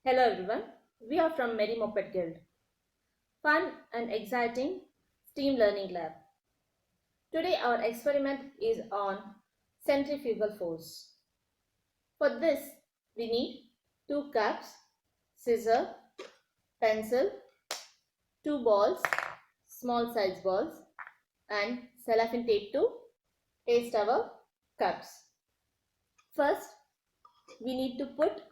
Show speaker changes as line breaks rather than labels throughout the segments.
Hello everyone, we are from Merry Moped Guild. Fun and exciting STEAM Learning Lab. Today our experiment is on centrifugal force. For this we need two cups, scissor, pencil, two balls, small size balls and cellophane tape to paste our cups. First we need to put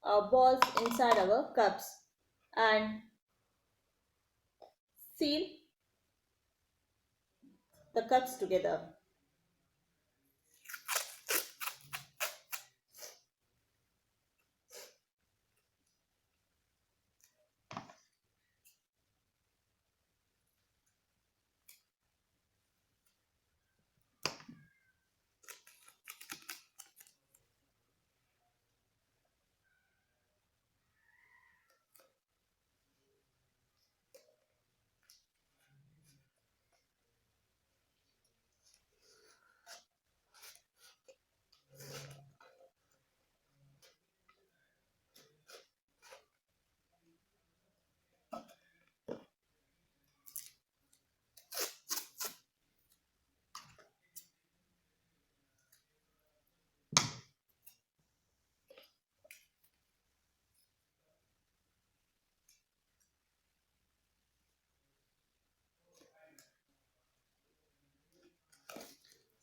our balls inside our cups and seal the cups together.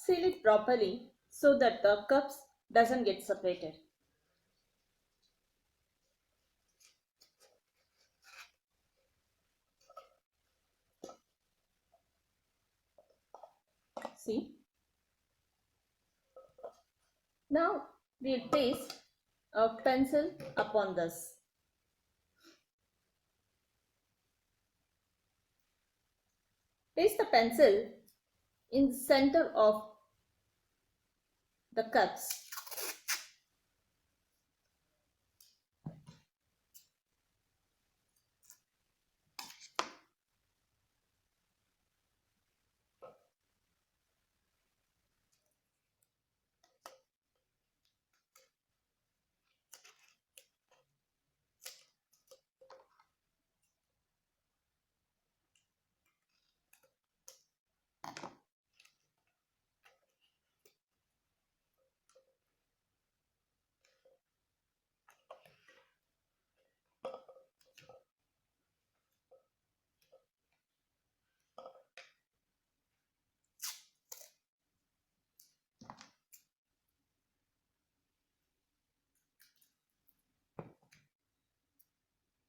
Seal it properly so that the cups doesn't get separated. See? Now we'll paste a pencil upon this. Place the pencil in the center of the cups.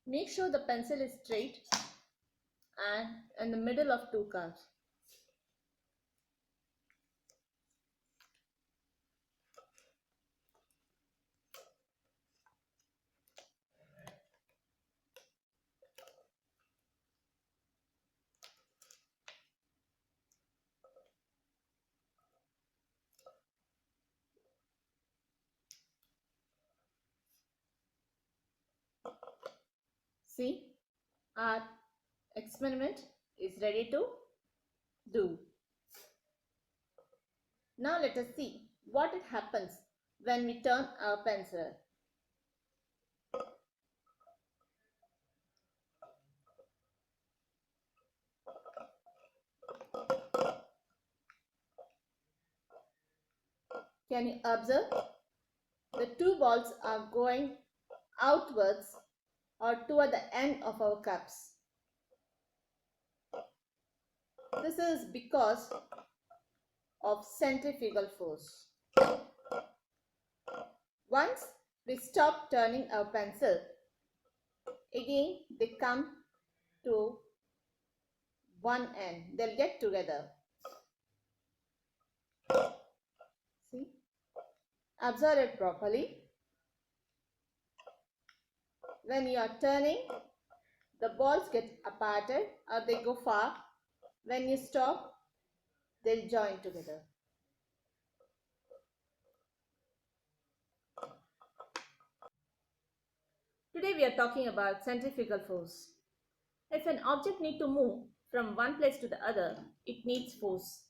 Make sure the pencil is straight and in the middle of two cups. See, our experiment is ready to do. Now let us see what it happens when we turn our pencil. Can you observe? The two balls are going outwards or toward the end of our cups. This is because of centrifugal force. Once we stop turning our pencil, again they come to one end. They'll get together. See? Observe it properly. When you are turning, the balls get aparted or they go far. When you stop, they'll join together. Today we are talking about centrifugal force. If an object needs to move from one place to the other, it needs force.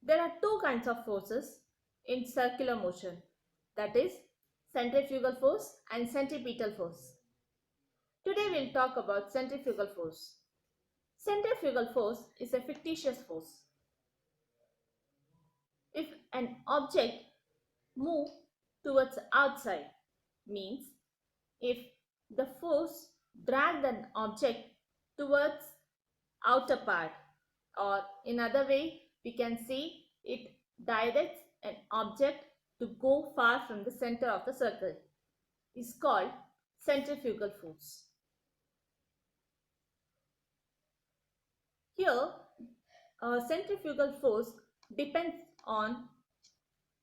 There are two kinds of forces in circular motion, that is centrifugal force and centripetal force. Today we'll talk about centrifugal force. Centrifugal force is a fictitious force. If an object moves towards outside, means if the force drags an object towards outer part, or in other way we can say it directs an object to go far from the center of the circle, is called centrifugal force. Here, centrifugal force depends on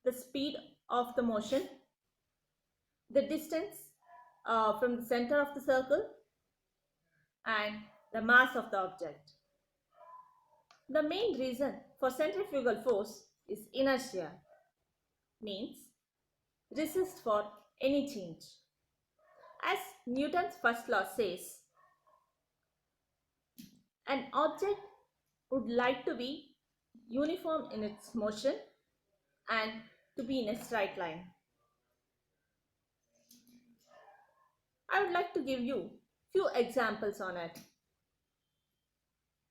the speed of the motion, the distance from the center of the circle, and the mass of the object. The main reason for centrifugal force is inertia, means resist for any change. As Newton's first law says, an object would like to be uniform in its motion and to be in a straight line. I would like to give you few examples on it.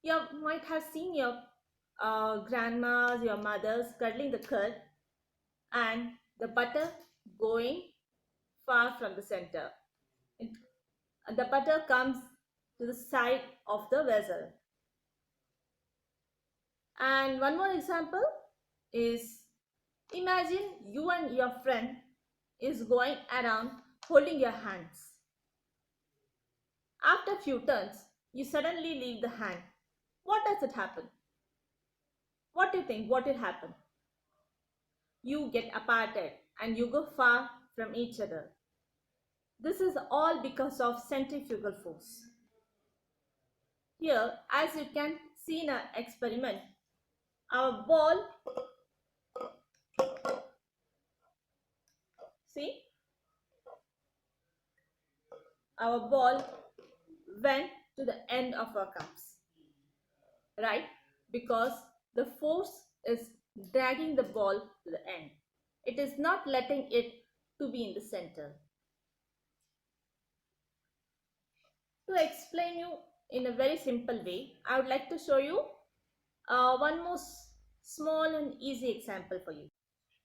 You might have seen your grandmas, your mothers cuddling the curd and the butter going far from the center. The butter comes to the side of the vessel. And one more example is, imagine you and your friend is going around holding your hands. After a few turns, you suddenly leave the hand. What does it happen? What do you think? What will happen? You get aparted and you go far from each other. This is all because of centrifugal force. Here, as you can see in our experiment, our ball, see, our ball went to the end of our cups, right? Because the force is dragging the ball to the end. It is not letting it to be in the center. To explain you in a very simple way, I would like to show you one more small and easy example for you.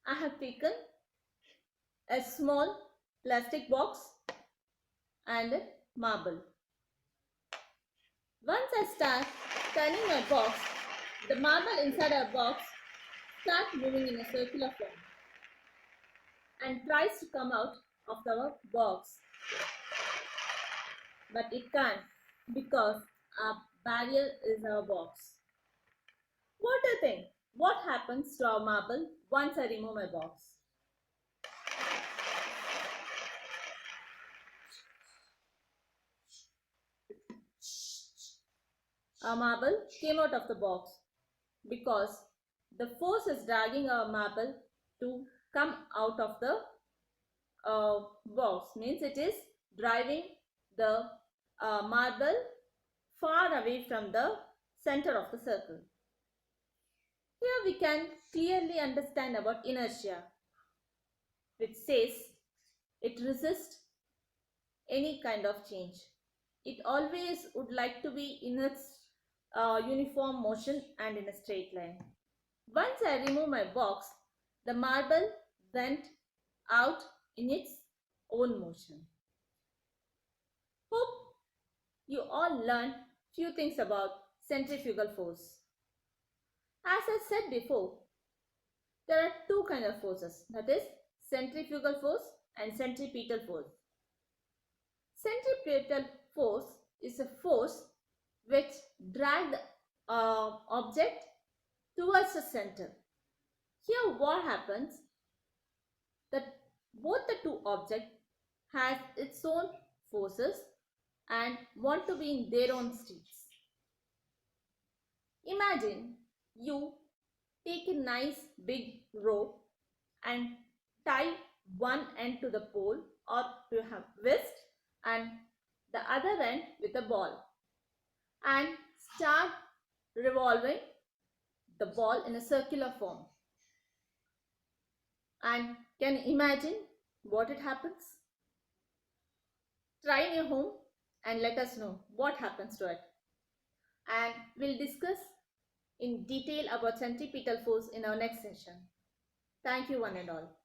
I have taken a small plastic box and a marble. Once I start turning my box, the marble inside our box starts moving in a circular form and tries to come out of the box. But it can't, because our barrier is our box. What do you think? What happens to our marble once I remove my box? Our marble came out of the box because the force is dragging our marble to come out of the box. Means it is driving the marble far away from the center of the circle. Here we can clearly understand about inertia, which says it resists any kind of change. It always would like to be in its uniform motion and in a straight line. Once I remove my box, the marble went out in its own motion. Hope you all learned few things about centrifugal force. As I said before, there are two kinds of forces, that is centrifugal force and centripetal force. Centripetal force is a force which drags the object towards the center. Here what happens, that both the two objects has its own forces and want to be in their own states. Imagine you take a nice big rope and tie one end to the pole or to your wrist and the other end with a ball and start revolving the ball in a circular form. And can you imagine what it happens? Try in your home and let us know what happens to it. And we'll discuss in detail about centripetal force in our next session. Thank you one and all.